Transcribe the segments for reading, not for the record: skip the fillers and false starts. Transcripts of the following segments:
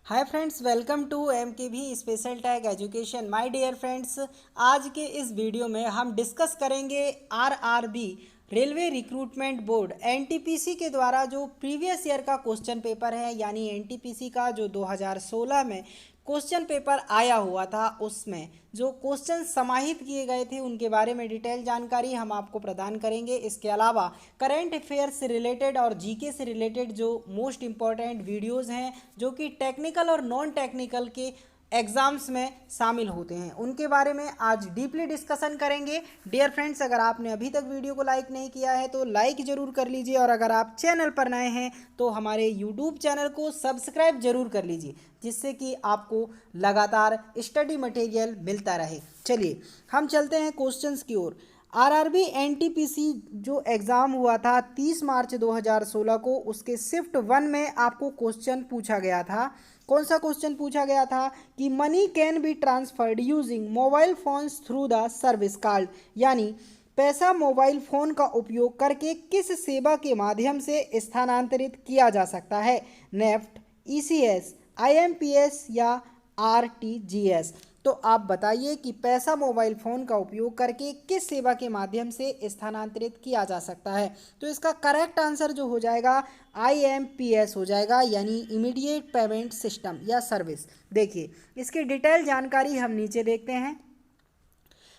Hi friends, welcome to M K भी special tag education. My dear friends, आज के इस वीडियो में हम डिस्कस करेंगे RRB railway recruitment board NTPC के द्वारा जो प्रीवियस ईयर का क्वेश्चन पेपर है, यानी एनटीपीसी का जो 2016 में क्वेश्चन पेपर आया हुआ था, उसमें जो क्वेश्चन समाहित किए गए थे उनके बारे में डिटेल जानकारी हम आपको प्रदान करेंगे। इसके अलावा करंट अफेयर्स से रिलेटेड और जीके से रिलेटेड जो मोस्ट इम्पॉर्टेंट वीडियोस हैं जो कि टेक्निकल और नॉन टेक्निकल के एग्जाम्स में शामिल होते हैं, उनके बारे में आज डीपली डिस्कशन करेंगे। डियर फ्रेंड्स, अगर आपने अभी तक वीडियो को लाइक नहीं किया है तो लाइक ज़रूर कर लीजिए, और अगर आप चैनल पर नए हैं तो हमारे यूट्यूब चैनल को सब्सक्राइब जरूर कर लीजिए, जिससे कि आपको लगातार स्टडी मटेरियल मिलता रहे। चलिए हम चलते हैं क्वेश्चंस की ओर। आरआरबी एनटीपीसी जो एग्ज़ाम हुआ था 30 मार्च 2016 को, उसके शिफ्ट 1 में आपको क्वेश्चन पूछा गया था। कौन सा क्वेश्चन पूछा गया था कि money can be transferred using mobile phones through the service card, यानी पैसा मोबाइल फ़ोन का उपयोग करके किस सेवा के माध्यम से स्थानांतरित किया जा सकता है? नेफ्ट, ईसीएस, आईएमपीएस या आरटीजीएस। तो आप बताइए कि पैसा मोबाइल फ़ोन का उपयोग करके किस सेवा के माध्यम से स्थानांतरित किया जा सकता है? तो इसका करेक्ट आंसर जो हो जाएगा आईएमपीएस हो जाएगा, यानी इमीडिएट पेमेंट सिस्टम या सर्विस। देखिए इसकी डिटेल जानकारी हम नीचे देखते हैं।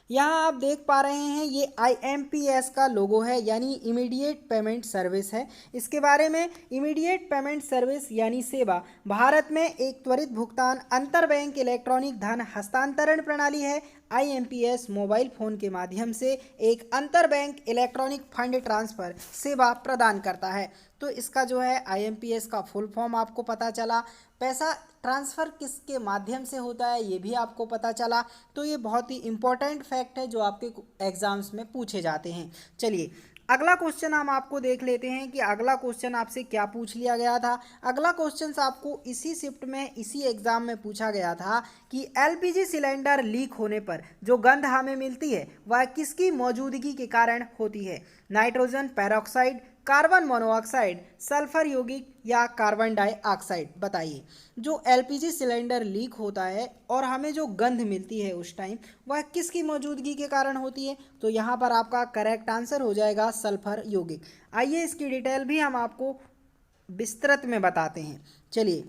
यहाँ आप देख पा रहे हैं ये आईएमपीएस का लोगो है, यानी इमीडिएट पेमेंट सर्विस है। इसके बारे में इमीडिएट पेमेंट सर्विस यानी सेवा भारत में एक त्वरित भुगतान अंतर बैंक इलेक्ट्रॉनिक धन हस्तांतरण प्रणाली है। आईएमपीएस मोबाइल फ़ोन के माध्यम से एक अंतर बैंक इलेक्ट्रॉनिक फंड ट्रांसफ़र सेवा प्रदान करता है। तो इसका जो है आईएमपीएस का फुल फॉर्म आपको पता चला। पैसा ट्रांसफ़र किसके माध्यम से होता है ये भी आपको पता चला। तो ये बहुत ही इम्पोर्टेंट फैक्ट है जो आपके एग्जाम्स में पूछे जाते हैं। चलिए अगला क्वेश्चन हम आपको देख लेते हैं कि अगला क्वेश्चन आपसे क्या पूछ लिया गया था। अगला क्वेश्चन आपको इसी शिफ्ट में इसी एग्जाम में पूछा गया था कि एलपीजी सिलेंडर लीक होने पर जो गंध हमें मिलती है वह किसकी मौजूदगी के कारण होती है? Nitrogen peroxide, carbon monoxide, sulphur यौगिक या कार्बन डाइऑक्साइड। बताइए जो एलपीजी सिलेंडर लीक होता है और हमें जो गंध मिलती है उस टाइम, वह किसकी मौजूदगी के कारण होती है? तो यहाँ पर आपका करेक्ट आंसर हो जाएगा सल्फर यौगिक। आइए इसकी डिटेल भी हम आपको विस्तृत में बताते हैं। चलिए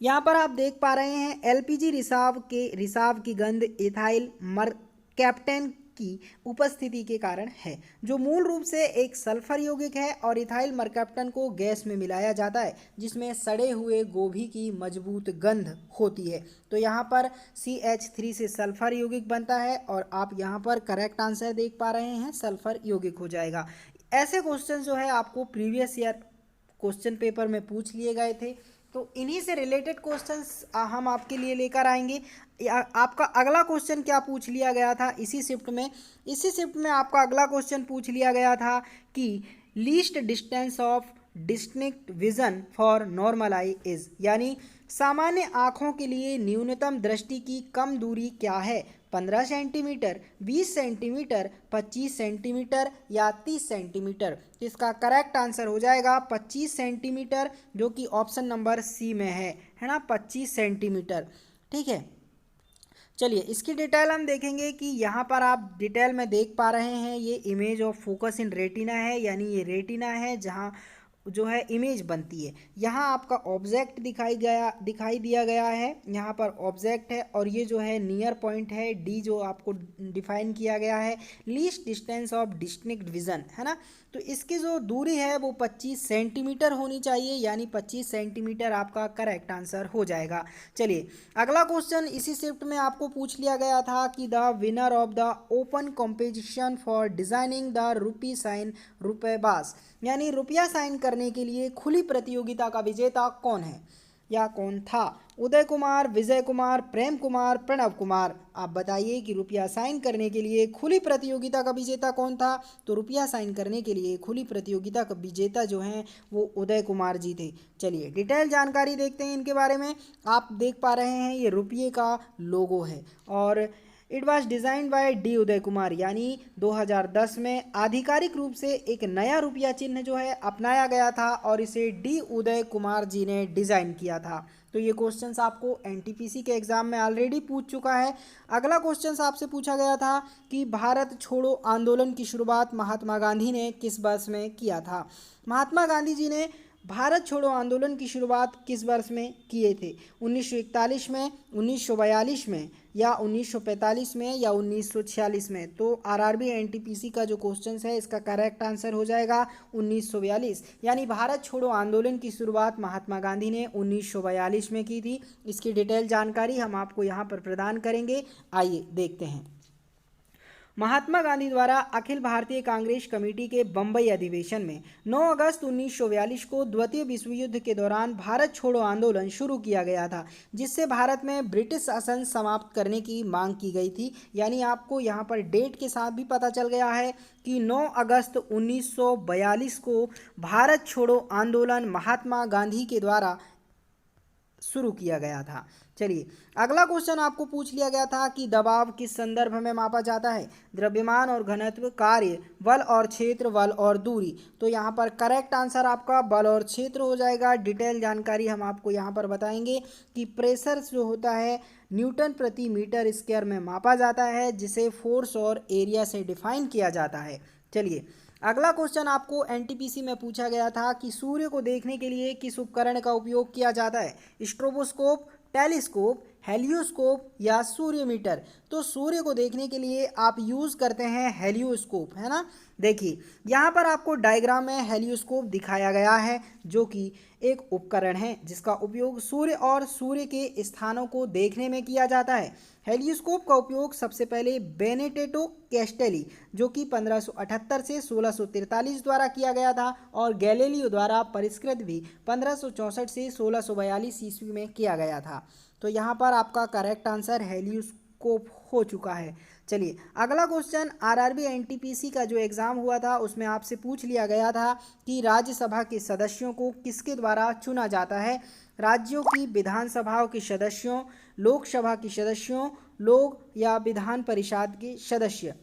यहाँ पर आप देख पा रहे हैं एलपीजी रिसाव की गंध इथाइल मरकैप्टेन की उपस्थिति के कारण है, जो मूल रूप से एक सल्फर यौगिक है और इथाइल मरकैप्टन को गैस में मिलाया जाता है, जिसमें सड़े हुए गोभी की मजबूत गंध होती है। तो यहाँ पर CH3 से सल्फर यौगिक बनता है, और आप यहाँ पर करेक्ट आंसर देख पा रहे हैं सल्फर यौगिक हो जाएगा। ऐसे क्वेश्चन जो है आपको प्रीवियस ईयर क्वेश्चन पेपर में पूछ लिए गए थे, तो इन्हीं से रिलेटेड क्वेश्चंस हम आपके लिए लेकर आएंगे। आपका अगला क्वेश्चन क्या पूछ लिया गया था इसी शिफ्ट में आपका अगला क्वेश्चन पूछ लिया गया था कि least distance of distinct vision for normal I is, यानी सामान्य आँखों के लिए न्यूनतम दृष्टि की कम दूरी क्या है? 15 सेंटीमीटर, 20 सेंटीमीटर, 25 सेंटीमीटर या 30 सेंटीमीटर। इसका करेक्ट आंसर हो जाएगा 25 सेंटीमीटर, जो कि ऑप्शन नंबर सी में है ना, 25 सेंटीमीटर। ठीक है, चलिए इसकी डिटेल हम देखेंगे कि यहाँ पर आप डिटेल में देख पा रहे हैं ये image of focus in retina है, यानी ये रेटिना है जहाँ जो है इमेज बनती है। यहाँ आपका ऑब्जेक्ट दिखाई दिया गया है, यहाँ पर ऑब्जेक्ट है, और ये जो है नियर पॉइंट है डी, जो आपको डिफाइन किया गया है least distance of distinct vision, है ना। तो इसकी जो दूरी है वो 25 सेंटीमीटर होनी चाहिए, यानी 25 सेंटीमीटर आपका करेक्ट आंसर हो जाएगा। चलिए अगला क्वेश्चन इसी शिफ्ट में आपको पूछ लिया गया था कि the winner of the open competition for designing the rupee sign रुपएबाज, यानी रुपया साइन करने के लिए खुली प्रतियोगिता का विजेता कौन है या कौन था? उदय कुमार, विजय कुमार, प्रेम कुमार, प्रणव कुमार। आप बताइए कि रुपया साइन करने के लिए खुली प्रतियोगिता का विजेता कौन था? तो रुपया साइन करने के लिए खुली प्रतियोगिता का विजेता जो हैं वो उदय कुमार जी थे। चलिए डिटेल जानकारी देखते हैं इनके बारे में। आप देख पा रहे हैं ये रुपये का लोगो है, और it was designed by D Uday Kumar, यानी 2010 में आधिकारिक रूप से एक नया रुपया चिन्ह जो है अपनाया गया था और इसे डी उदय कुमार जी ने डिजाइन किया था। तो ये क्वेश्चंस आपको एनटीपीसी के एग्जाम में ऑलरेडी पूछ चुका है। अगला क्वेश्चंस आपसे पूछा गया था कि भारत छोड़ो आंदोलन की शुरुआत महात्मा गांधी ने किस वर्ष में किया था। महात्मा गांधी जी ने भारत छोड़ो आंदोलन की शुरुआत किस वर्ष में किए थे? 1941 में, 1942 में, या 1945 में, या 1946 में? तो आरआरबी एनटीपीसी का जो क्वेश्चन है इसका करेक्ट आंसर हो जाएगा 1942, यानी भारत छोड़ो आंदोलन की शुरुआत महात्मा गांधी ने 1942 में की थी। इसकी डिटेल जानकारी हम आपको यहाँ पर प्रदान करेंगे, आइए देखते हैं। महात्मा गांधी द्वारा अखिल भारतीय कांग्रेस कमेटी के बम्बई अधिवेशन में 9 अगस्त 1942 को द्वितीय विश्व युद्ध के दौरान भारत छोड़ो आंदोलन शुरू किया गया था, जिससे भारत में ब्रिटिश शासन समाप्त करने की मांग की गई थी। यानी आपको यहाँ पर डेट के साथ भी पता चल गया है कि 9 अगस्त 1942 को भारत छोड़ो आंदोलन महात्मा गांधी के द्वारा शुरू किया गया था। चलिए अगला क्वेश्चन आपको पूछ लिया गया था कि दबाव किस संदर्भ में मापा जाता है? द्रव्यमान और घनत्व, कार्य, बल और क्षेत्र, बल और दूरी। तो यहाँ पर करेक्ट आंसर आपका बल और क्षेत्र हो जाएगा। डिटेल जानकारी हम आपको यहाँ पर बताएंगे कि प्रेशर जो होता है न्यूटन प्रति मीटर स्क्वायर में मापा जाता है, जिसे फोर्स और एरिया से डिफाइन किया जाता है। चलिए अगला क्वेश्चन आपको एनटीपीसी में पूछा गया था कि सूर्य को देखने के लिए किस उपकरण का उपयोग किया जाता है? स्ट्रोबोस्कोप, टेलीस्कोप, हेलियोस्कोप या सूर्यमीटर? तो सूर्य को देखने के लिए आप यूज़ करते हैं हेलियोस्कोप, है ना। देखिए यहाँ पर आपको डायग्राम में हेलियोस्कोप दिखाया गया है, जो कि एक उपकरण है जिसका उपयोग सूर्य और सूर्य के स्थानों को देखने में किया जाता है। हेलियोस्कोप का उपयोग सबसे पहले बेनेटेटो कैस्टेली, जो कि 1578 से 1643 द्वारा किया गया था, और गैलीलियो द्वारा परिष्कृत भी 1564 से 1642 ईस्वी में किया गया था। तो यहाँ पर आपका करेक्ट आंसर हेलियोस्कोप हो चुका है। चलिए अगला क्वेश्चन आरआरबी एनटीपीसी का जो एग्ज़ाम हुआ था उसमें आपसे पूछ लिया गया था कि राज्यसभा के सदस्यों को किसके द्वारा चुना जाता है? राज्यों की विधानसभाओं के सदस्यों, लोकसभा के सदस्यों, लोक या विधान परिषद के सदस्य।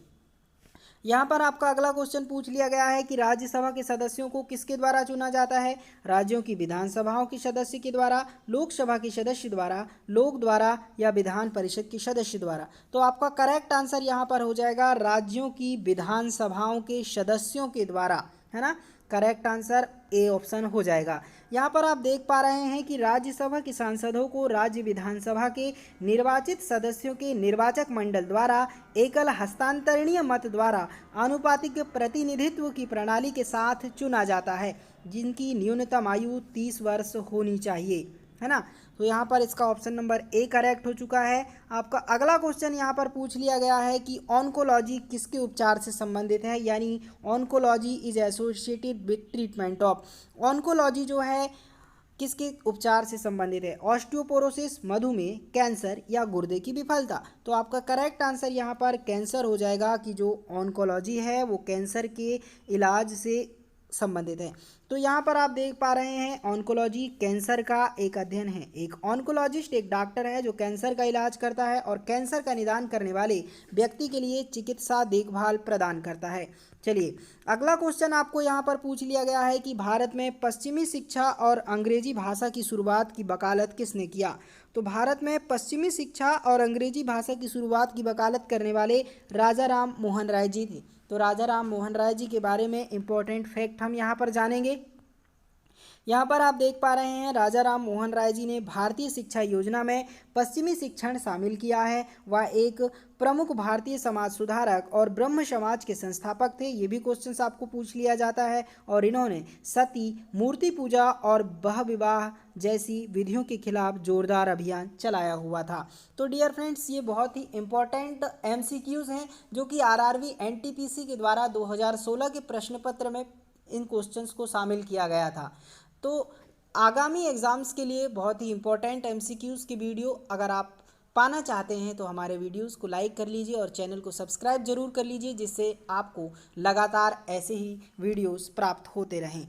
यहाँ पर आपका अगला क्वेश्चन पूछ लिया गया है कि राज्यसभा के सदस्यों को किसके द्वारा चुना जाता है? राज्यों की विधानसभाओं के सदस्य के द्वारा, लोकसभा के सदस्य द्वारा, लोक द्वारा या विधान परिषद के सदस्य द्वारा। तो आपका करेक्ट आंसर यहाँ पर हो जाएगा राज्यों की विधानसभाओं के सदस्यों के द्वारा, है ना। करेक्ट आंसर ए ऑप्शन हो जाएगा। यहाँ पर आप देख पा रहे हैं कि राज्यसभा के सांसदों को राज्य विधानसभा के निर्वाचित सदस्यों के निर्वाचक मंडल द्वारा एकल हस्तांतरणीय मत द्वारा आनुपातिक प्रतिनिधित्व की प्रणाली के साथ चुना जाता है, जिनकी न्यूनतम आयु 30 वर्ष होनी चाहिए, है ना। तो यहाँ पर इसका ऑप्शन नंबर ए करेक्ट हो चुका है। आपका अगला क्वेश्चन यहाँ पर पूछ लिया गया है कि ऑन्कोलॉजी किसके उपचार से संबंधित है? यानी oncology is associated with treatment of. Oncology जो है किसके उपचार से संबंधित है? ऑस्टियोपोरोसिस, मधुमेह, कैंसर या गुर्दे की विफलता। तो आपका करेक्ट आंसर यहाँ पर कैंसर हो जाएगा कि जो ऑन्कोलॉजी है वो कैंसर के इलाज से संबंधित है। तो यहाँ पर आप देख पा रहे हैं ऑन्कोलॉजी कैंसर का एक अध्ययन है। एक ऑन्कोलॉजिस्ट एक डॉक्टर है जो कैंसर का इलाज करता है और कैंसर का निदान करने वाले व्यक्ति के लिए चिकित्सा देखभाल प्रदान करता है। चलिए अगला क्वेश्चन आपको यहाँ पर पूछ लिया गया है कि भारत में पश्चिमी शिक्षा और अंग्रेजी भाषा की शुरुआत की वकालत किसने किया? तो भारत में पश्चिमी शिक्षा और अंग्रेजी भाषा की शुरुआत की वकालत करने वाले राजा राम मोहन राय जी थे। तो राजा राम मोहन राय जी के बारे में इम्पोर्टेंट फैक्ट हम यहाँ पर जानेंगे। यहाँ पर आप देख पा रहे हैं राजा राम मोहन राय जी ने भारतीय शिक्षा योजना में पश्चिमी शिक्षण शामिल किया है। वह एक प्रमुख भारतीय समाज सुधारक और ब्रह्म समाज के संस्थापक थे। ये भी क्वेश्चंस आपको पूछ लिया जाता है। और इन्होंने सती, मूर्ति पूजा और बह विवाह जैसी विधियों के खिलाफ जोरदार अभियान चलाया हुआ था। तो डियर फ्रेंड्स, ये बहुत ही इंपॉर्टेंट एमसीक्यूज हैं जो कि आरआरबी एनटीपीसी के द्वारा 2016 के प्रश्न पत्र में इन क्वेश्चंस को शामिल किया गया था। तो आगामी एग्ज़ाम्स के लिए बहुत ही इंपॉर्टेंट एमसीक्यूज़ की वीडियो अगर आप पाना चाहते हैं तो हमारे वीडियोस को लाइक कर लीजिए और चैनल को सब्सक्राइब जरूर कर लीजिए, जिससे आपको लगातार ऐसे ही वीडियोस प्राप्त होते रहें।